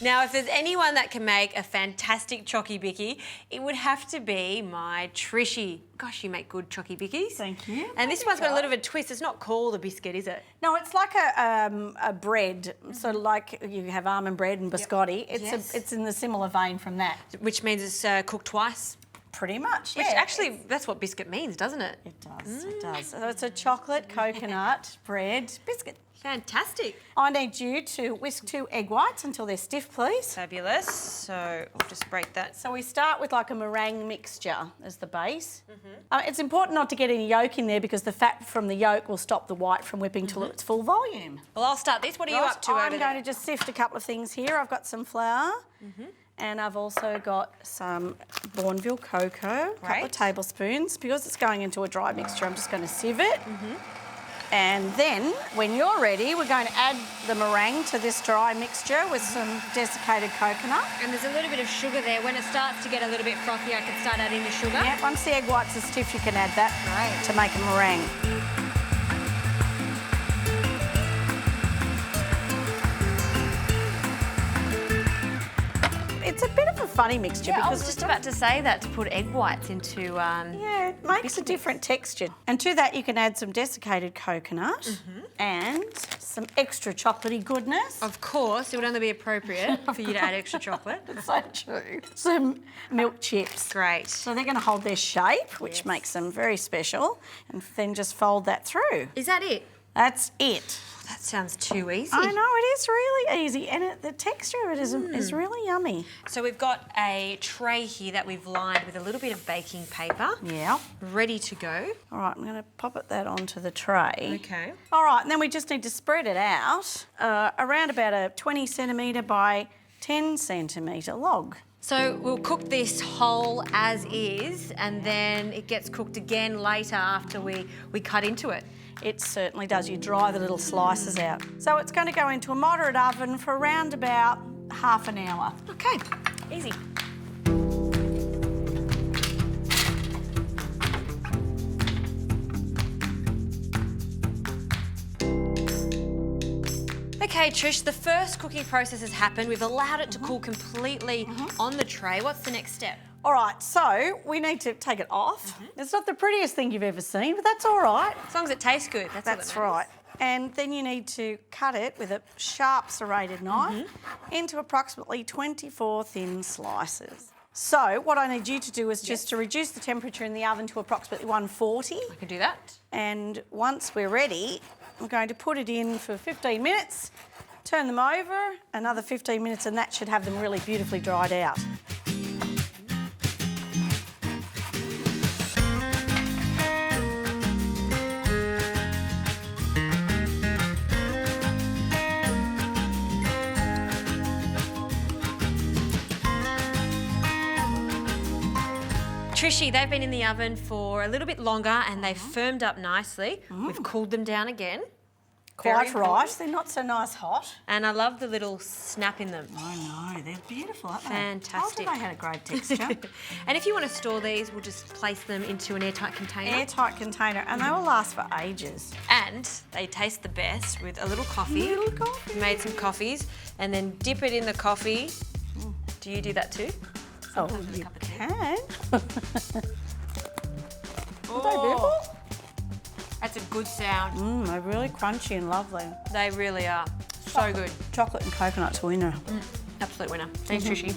Now, if there's anyone that can make a fantastic chocky bicky, it would have to be my Trishy. Gosh, you make good chocky bickies. Thank you. And this one's got a little bit of a twist. It's not called a biscuit, is it? No, it's like a bread, sort of like you have almond bread and biscotti. It's in the similar vein from that. Which means it's cooked twice. Pretty much, Which actually, that's what biscuit means, doesn't it? It does, it does. So it's a chocolate coconut bread biscuit. Fantastic. I need you to whisk 2 egg whites until they're stiff, please. Fabulous. So I'll just break that. So we start with like a meringue mixture as the base. It's important not to get any yolk in there because the fat from the yolk will stop the white from whipping to its full volume. Well, I'll start this. What are you up to over there? I'm going to just sift a couple of things here. I've got some flour. And I've also got some Bourneville cocoa, a couple of tablespoons. Because it's going into a dry mixture, I'm just going to sieve it. And then, when you're ready, we're going to add the meringue to this dry mixture with some desiccated coconut. And there's a little bit of sugar there. When it starts to get a little bit frothy, I can start adding the sugar. Yeah, once the egg whites are stiff, you can add that to make a meringue. It's a bit of a funny mixture because I was just about to say that, to put egg whites into... yeah, it makes a different texture. And to that you can add some desiccated coconut and some extra chocolatey goodness. Of course, it would only be appropriate for you to add extra chocolate. It's so true. Some milk chips. Great. So they're going to hold their shape, which makes them very special, and then just fold that through. Is that it? That's it. That sounds too easy. I know, it is really easy, and the texture of it is really yummy. So we've got a tray here that we've lined with a little bit of baking paper. Yeah. Ready to go. All right, I'm going to pop that onto the tray. Okay. All right, and then we just need to spread it out around about a 20 centimetre by 10 centimetre log. So we'll cook this whole as is, and then it gets cooked again later after we cut into it. It certainly does. You dry the little slices out. So it's going to go into a moderate oven for around about half an hour. Okay, easy. Okay, Trish, the first cooking process has happened. We've allowed it to cool completely on the tray. What's the next step? All right, so we need to take it off. It's not the prettiest thing you've ever seen, but that's all right. As long as it tastes good, that's all that matters. Right. And then you need to cut it with a sharp serrated knife into approximately 24 thin slices. So what I need you to do is just to reduce the temperature in the oven to approximately 140. I can do that. And once we're ready, I'm going to put it in for 15 minutes, turn them over, another 15 minutes, and that should have them really beautifully dried out. Trishy, they've been in the oven for a little bit longer and they've firmed up nicely. We've cooled them down again. Quite right. They're not so nice hot. And I love the little snap in them. I know, they're beautiful, aren't they? Fantastic. I thought they had a great texture. And if you want to store these, we'll just place them into an airtight container. Airtight container, and they will last for ages. And they taste the best with a little coffee. Little coffee. We've made some coffees and then dip it in the coffee. Do you do that too? Oh, you can. Oh, that's a good sound. They're really crunchy and lovely. They really are. So good. Chocolate and coconut's a winner. Absolute winner. Thanks, Trishy.